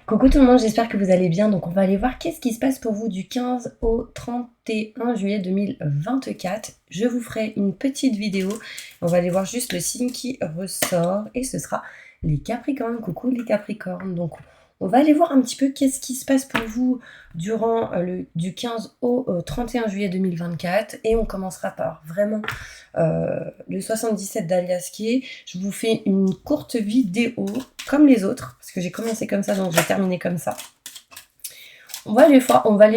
Coucou tout le monde, j'espère que vous allez bien. Donc on va aller voir qu'est-ce qui se passe pour vous du 15 au 31 juillet 2024. Je vous ferai une petite vidéo. On va aller voir juste le signe qui ressort et ce sera les Capricornes. Coucou les Capricornes. Donc on va aller voir un petit peu qu'est-ce qui se passe pour vous durant du 15 au 31 juillet 2024 et on commencera par vraiment le 77 d'Aliaskier. Je vous fais une courte vidéo comme les autres parce que j'ai commencé comme ça donc j'ai terminé comme ça. On va les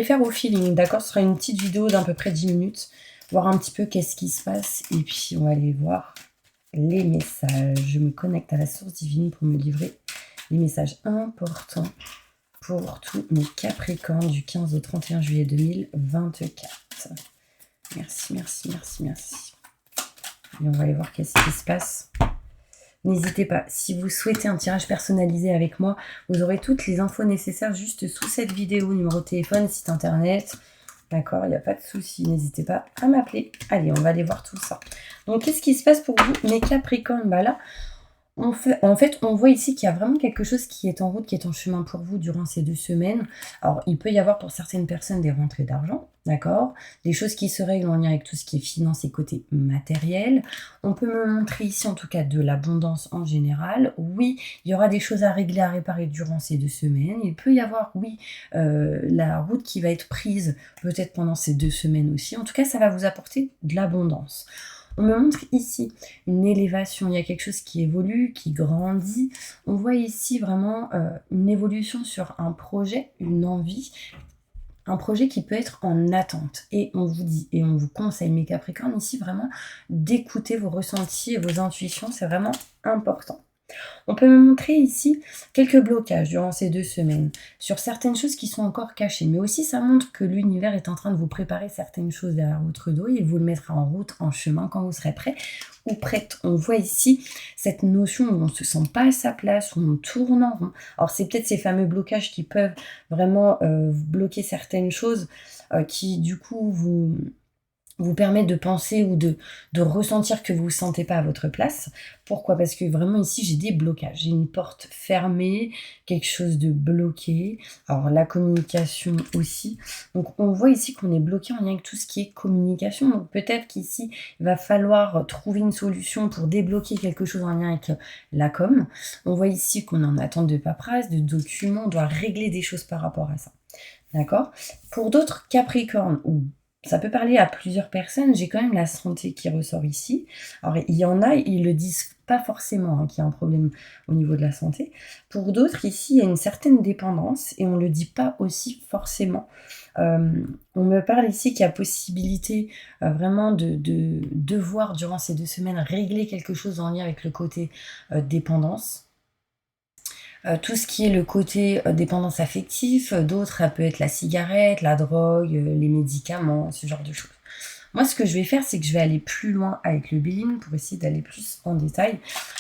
faire au feeling, d'accord? Ce sera une petite vidéo d'à peu près 10 minutes, voir un petit peu qu'est-ce qui se passe et puis on va aller voir les messages. Je me connecte à la source divine pour me livrer les messages importants pour tous mes Capricornes du 15 au 31 juillet 2024. Merci, merci, merci, merci. Et on va aller voir qu'est-ce qui se passe. N'hésitez pas, si vous souhaitez un tirage personnalisé avec moi, vous aurez toutes les infos nécessaires juste sous cette vidéo, numéro de téléphone, site internet. D'accord, il n'y a pas de souci, n'hésitez pas à m'appeler. Allez, on va aller voir tout ça. Donc, qu'est-ce qui se passe pour vous, mes Capricornes? Bah là, en fait, on voit ici qu'il y a vraiment quelque chose qui est en route, qui est en chemin pour vous durant ces 2 semaines. Alors, il peut y avoir pour certaines personnes des rentrées d'argent, d'accord? Des choses qui se règlent en lien avec tout ce qui est finance et côté matériel. On peut me montrer ici, en tout cas, de l'abondance en général. Oui, il y aura des choses à régler, à réparer durant ces 2 semaines. Il peut y avoir, oui, la route qui va être prise peut-être pendant ces 2 semaines aussi. En tout cas, ça va vous apporter de l'abondance. On me montre ici une élévation, il y a quelque chose qui évolue, qui grandit. On voit ici vraiment une évolution sur un projet, une envie, un projet qui peut être en attente. Et on vous dit, et on vous conseille, mes Capricornes, ici vraiment d'écouter vos ressentis et vos intuitions, c'est vraiment important. On peut me montrer ici quelques blocages durant ces 2 semaines sur certaines choses qui sont encore cachées. Mais aussi, ça montre que l'univers est en train de vous préparer certaines choses derrière votre dos. Il vous le mettra en route, en chemin quand vous serez prêt ou prête. On voit ici cette notion où on ne se sent pas à sa place, où on tourne en rond. Alors, c'est peut-être ces fameux blocages qui peuvent vraiment bloquer certaines choses qui, du coup, vous permet de penser ou de ressentir que vous ne vous sentez pas à votre place. Pourquoi? Parce que vraiment ici, j'ai des blocages. J'ai une porte fermée, quelque chose de bloqué. Alors la communication aussi. Donc on voit ici qu'on est bloqué en lien avec tout ce qui est communication. Donc peut-être qu'ici, il va falloir trouver une solution pour débloquer quelque chose en lien avec la com. On voit ici qu'on est en attente de paperasse, de documents. On doit régler des choses par rapport à ça. D'accord? Pour d'autres Capricornes ou ça peut parler à plusieurs personnes, j'ai quand même la santé qui ressort ici. Alors, il y en a, ils le disent pas forcément qu'il y a un problème au niveau de la santé. Pour d'autres, ici, il y a une certaine dépendance et on ne le dit pas aussi forcément. On me parle ici qu'il y a possibilité vraiment de devoir, durant ces 2 semaines, régler quelque chose en lien avec le côté dépendance. Tout ce qui est le côté dépendance affective, d'autres, ça peut être la cigarette, la drogue, les médicaments, ce genre de choses. Moi, ce que je vais faire, c'est que je vais aller plus loin avec le billing pour essayer d'aller plus en détail.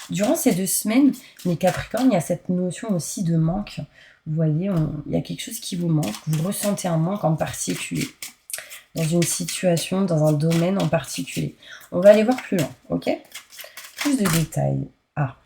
Durant ces 2 semaines, mes Capricornes, il y a cette notion aussi de manque. Vous voyez, il y a quelque chose qui vous manque. Vous ressentez un manque en particulier dans une situation, dans un domaine en particulier. On va aller voir plus loin, ok? Plus de détails. Ah,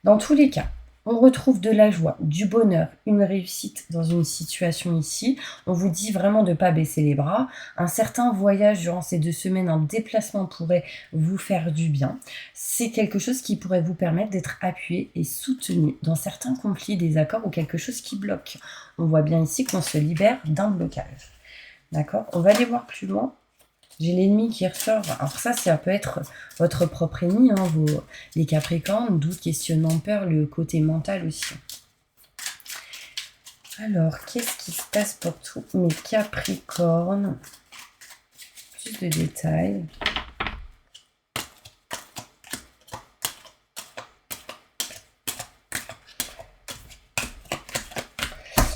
dans tous les cas, on retrouve de la joie, du bonheur, une réussite dans une situation ici. On vous dit vraiment de ne pas baisser les bras. Un certain voyage durant ces 2 semaines, un déplacement pourrait vous faire du bien. C'est quelque chose qui pourrait vous permettre d'être appuyé et soutenu dans certains conflits, désaccords ou quelque chose qui bloque. On voit bien ici qu'on se libère d'un blocage. D'accord? On va aller voir plus loin. J'ai l'ennemi qui ressort. Alors ça peut être votre propre ennemi, les Capricornes, doute, questionnement, peur, le côté mental aussi. Alors, qu'est-ce qui se passe pour tous mes Capricornes? Plus de détails.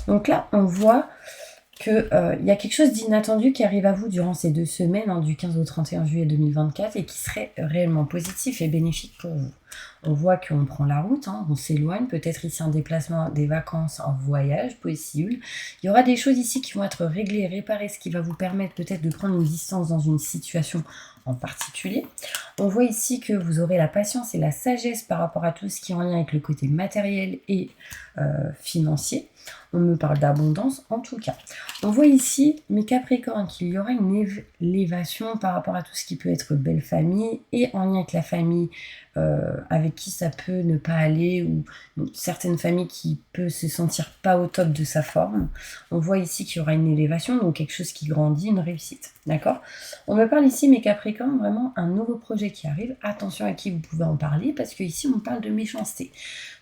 Donc là, on voit qu'il y a quelque chose d'inattendu qui arrive à vous durant ces 2 semaines, du 15 au 31 juillet 2024, et qui serait réellement positif et bénéfique pour vous. On voit qu'on prend la route, on s'éloigne, peut-être ici un déplacement, des vacances, un voyage possible. Il y aura des choses ici qui vont être réglées, réparées, ce qui va vous permettre peut-être de prendre une distance dans une situation en particulier. On voit ici que vous aurez la patience et la sagesse par rapport à tout ce qui est en lien avec le côté matériel et financier. On me parle d'abondance en tout cas. On voit ici, mes Capricornes, qu'il y aura une élévation par rapport à tout ce qui peut être belle famille et en lien avec la famille avec qui ça peut ne pas aller ou certaines familles qui peut se sentir pas au top de sa forme. On voit ici qu'il y aura une élévation, donc quelque chose qui grandit, une réussite. D'accord? On me parle ici, mes Capricornes, vraiment un nouveau projet qui arrive. Attention à qui vous pouvez en parler parce qu'ici on parle de méchanceté.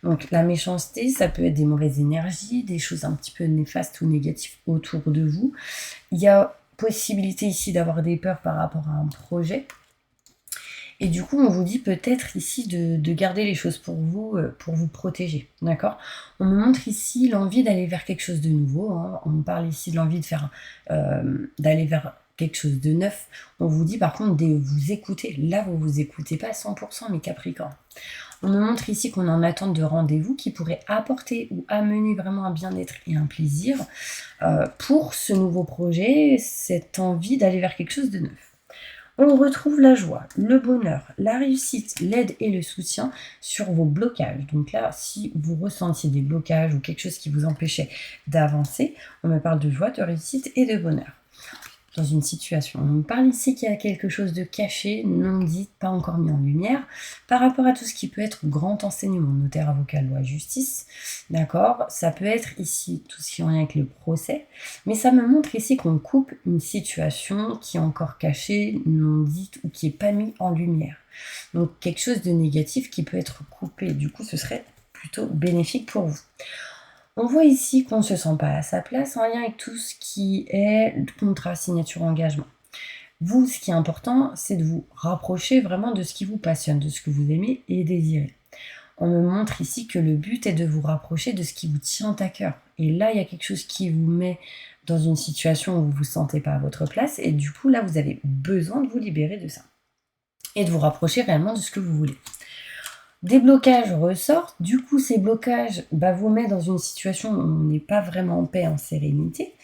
Donc la méchanceté, ça peut être des mauvaises énergies, des choses un petit peu néfastes ou négatives autour de vous. Il y a possibilité ici d'avoir des peurs par rapport à un projet. Et du coup, on vous dit peut-être ici de garder les choses pour vous protéger, d'accord? On me montre ici l'envie d'aller vers quelque chose de nouveau, hein. On me parle ici de l'envie de faire, d'aller vers quelque chose de neuf. On vous dit par contre de vous écouter. Là, vous vous écoutez pas à 100%, mes Capricornes. On me montre ici qu'on est en attente de rendez-vous qui pourrait apporter ou amener vraiment un bien-être et un plaisir pour ce nouveau projet, cette envie d'aller vers quelque chose de neuf. On retrouve la joie, le bonheur, la réussite, l'aide et le soutien sur vos blocages. Donc là, si vous ressentiez des blocages ou quelque chose qui vous empêchait d'avancer, on me parle de joie, de réussite et de bonheur dans une situation. On me parle ici qu'il y a quelque chose de caché, non dit, pas encore mis en lumière, par rapport à tout ce qui peut être grand enseignement, notaire, avocat, loi, justice, d'accord? Ça peut être ici tout ce qui est en lien avec le procès, mais ça me montre ici qu'on coupe une situation qui est encore cachée, non dite ou qui n'est pas mise en lumière. Donc quelque chose de négatif qui peut être coupé, du coup ce serait plutôt bénéfique pour vous. On voit ici qu'on ne se sent pas à sa place en lien avec tout ce qui est contrat, signature, engagement. Vous, ce qui est important, c'est de vous rapprocher vraiment de ce qui vous passionne, de ce que vous aimez et désirez. On me montre ici que le but est de vous rapprocher de ce qui vous tient à cœur. Et là, il y a quelque chose qui vous met dans une situation où vous ne vous sentez pas à votre place. Et du coup, là, vous avez besoin de vous libérer de ça. Et de vous rapprocher réellement de ce que vous voulez. Des blocages ressortent, du coup ces blocages vous mettent dans une situation où on n'est pas vraiment en paix, en sérénité.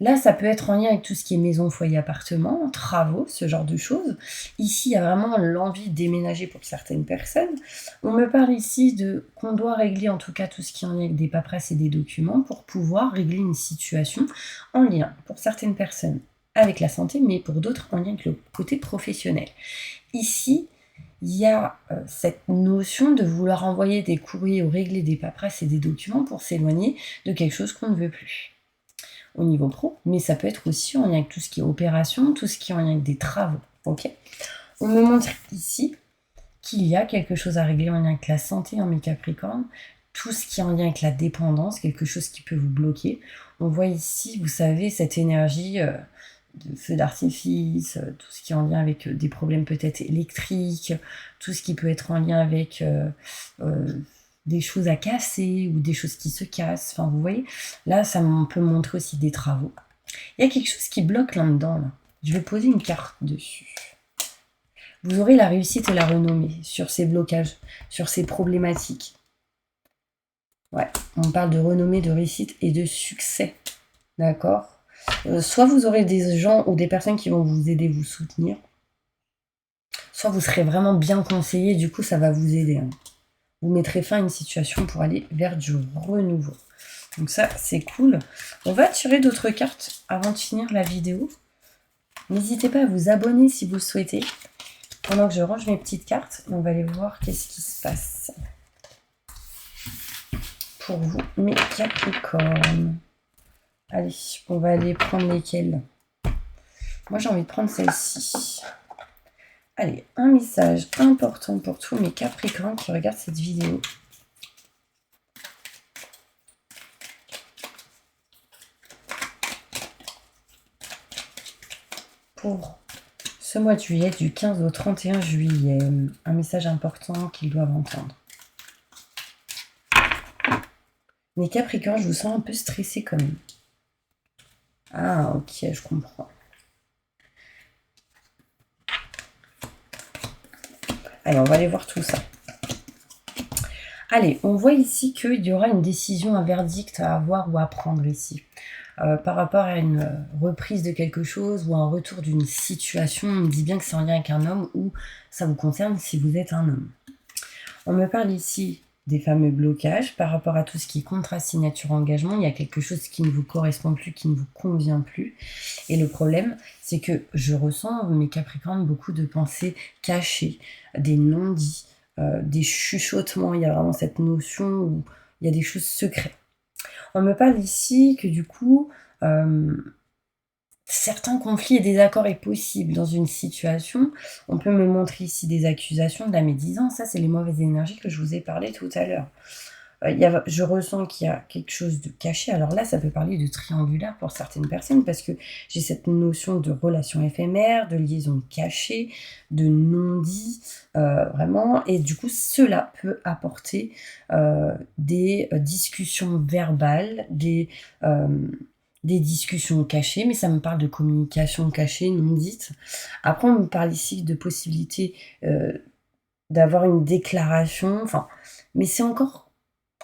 Là, ça peut être en lien avec tout ce qui est maison, foyer, appartement, travaux, ce genre de choses. Ici, il y a vraiment l'envie de déménager pour certaines personnes. On me parle ici qu'on doit régler en tout cas tout ce qui est en lien avec des paperasses et des documents pour pouvoir régler une situation en lien, pour certaines personnes, avec la santé, mais pour d'autres en lien avec le côté professionnel. Ici, il y a cette notion de vouloir envoyer des courriers ou régler des paperasses et des documents pour s'éloigner de quelque chose qu'on ne veut plus au niveau pro, mais ça peut être aussi en lien avec tout ce qui est opération, tout ce qui est en lien avec des travaux. Ok. On me montre ici qu'il y a quelque chose à régler en lien avec la santé en mes Capricornes, tout ce qui est en lien avec la dépendance, quelque chose qui peut vous bloquer. On voit ici, vous savez, cette énergie de feux d'artifice, tout ce qui est en lien avec des problèmes peut-être électriques, tout ce qui peut être en lien avec des choses à casser ou des choses qui se cassent. Enfin, vous voyez, là, ça peut montrer aussi des travaux. Il y a quelque chose qui bloque là-dedans. Là. Je vais poser une carte dessus. Vous aurez la réussite et la renommée sur ces blocages, sur ces problématiques. Ouais, on parle de renommée, de réussite et de succès. D'accord ? Soit vous aurez des gens ou des personnes qui vont vous aider, vous soutenir, soit vous serez vraiment bien conseillé, du coup ça va vous aider. Hein. Vous mettrez fin à une situation pour aller vers du renouveau. Donc ça, c'est cool. On va tirer d'autres cartes avant de finir la vidéo. N'hésitez pas à vous abonner si vous le souhaitez. Pendant que je range mes petites cartes, on va aller voir qu'est-ce qui se passe. Pour vous, mes Capricornes. Allez, on va aller prendre lesquelles. Moi, j'ai envie de prendre celle-ci. Allez, un message important pour tous mes Capricornes qui regardent cette vidéo. Pour ce mois de juillet, du 15 au 31 juillet, un message important qu'ils doivent entendre. Mes Capricornes, je vous sens un peu stressé quand même. Ah, ok, je comprends. Allez, on va aller voir tout ça. Allez, on voit ici qu'il y aura une décision, un verdict à avoir ou à prendre ici. Par rapport à une reprise de quelque chose ou un retour d'une situation, on me dit bien que c'est en lien avec un homme ou ça vous concerne si vous êtes un homme. On me parle ici des fameux blocages par rapport à tout ce qui est contrat, signature, engagement. Il y a quelque chose qui ne vous correspond plus, qui ne vous convient plus. Et le problème, c'est que je ressens, mes Capricornes, beaucoup de pensées cachées, des non-dits, des chuchotements. Il y a vraiment cette notion où il y a des choses secrètes. On me parle ici que du coup, certains conflits et désaccords est possible dans une situation. On peut me montrer ici des accusations, de la médisance. Ça, c'est les mauvaises énergies que je vous ai parlé tout à l'heure. Je ressens qu'il y a quelque chose de caché. Alors là, ça peut parler de triangulaire pour certaines personnes parce que j'ai cette notion de relation éphémère, de liaison cachée, de non-dit, vraiment. Et du coup, cela peut apporter des discussions verbales, des discussions cachées, mais ça me parle de communication cachée, non dite. Après, on me parle ici de possibilité d'avoir une déclaration, enfin, mais c'est encore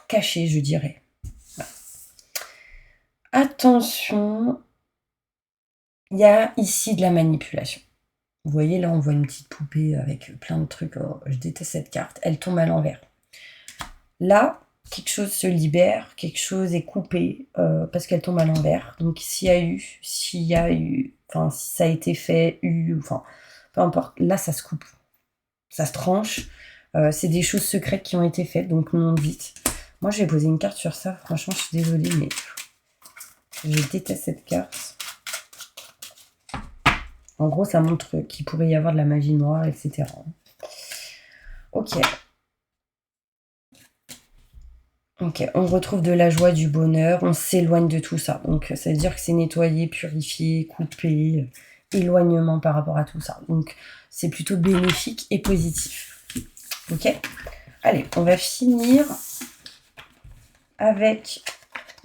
caché, je dirais. Voilà. Attention, il y a ici de la manipulation. Vous voyez, là, on voit une petite poupée avec plein de trucs. Oh, je déteste cette carte. Elle tombe à l'envers. Là, quelque chose se libère, quelque chose est coupé parce qu'elle tombe à l'envers. Donc, s'il y a eu, enfin, si ça a été fait, enfin, peu importe. Là, ça se coupe. Ça se tranche. C'est des choses secrètes qui ont été faites, donc non dites. Moi, je vais poser une carte sur ça. Franchement, je suis désolée, mais je déteste cette carte. En gros, ça montre qu'il pourrait y avoir de la magie noire, etc. Ok. Ok, on retrouve de la joie, du bonheur, on s'éloigne de tout ça. Donc, ça veut dire que c'est nettoyé, purifié, coupé, éloignement par rapport à tout ça. Donc, c'est plutôt bénéfique et positif. Ok ? Allez, on va finir avec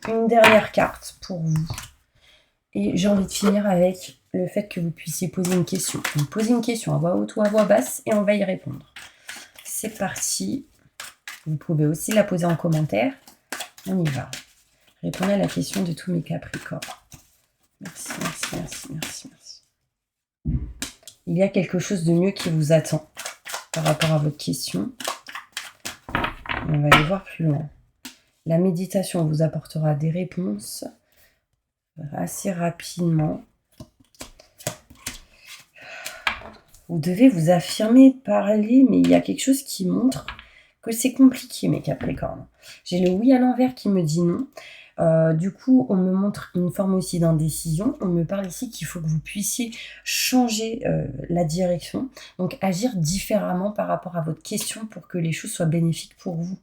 une dernière carte pour vous. Et j'ai envie de finir avec le fait que vous puissiez poser une question. Donc, posez une question à voix haute ou à voix basse et on va y répondre. C'est parti. Vous pouvez aussi la poser en commentaire. On y va. Répondez à la question de tous mes Capricornes. Merci, merci, merci, merci, merci. Il y a quelque chose de mieux qui vous attend par rapport à votre question. On va aller voir plus loin. La méditation vous apportera des réponses assez rapidement. Vous devez vous affirmer, parler, mais il y a quelque chose qui montre que c'est compliqué, mes Capricornes. J'ai le oui à l'envers qui me dit non. Du coup, on me montre une forme aussi d'indécision. On me parle ici qu'il faut que vous puissiez changer la direction, donc agir différemment par rapport à votre question pour que les choses soient bénéfiques pour vous.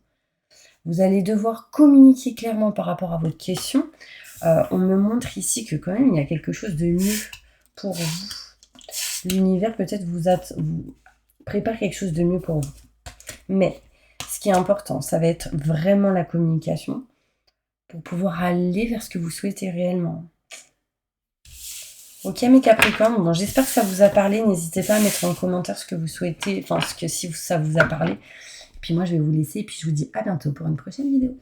Vous allez devoir communiquer clairement par rapport à votre question. On me montre ici que quand même, il y a quelque chose de mieux pour vous. L'univers peut-être vous prépare quelque chose de mieux pour vous. Mais ce qui est important, ça va être vraiment la communication pour pouvoir aller vers ce que vous souhaitez réellement. Ok mes Capricornes, bon, j'espère que ça vous a parlé. N'hésitez pas à mettre en commentaire ce que vous souhaitez, enfin si ça vous a parlé. Puis moi je vais vous laisser et puis je vous dis à bientôt pour une prochaine vidéo.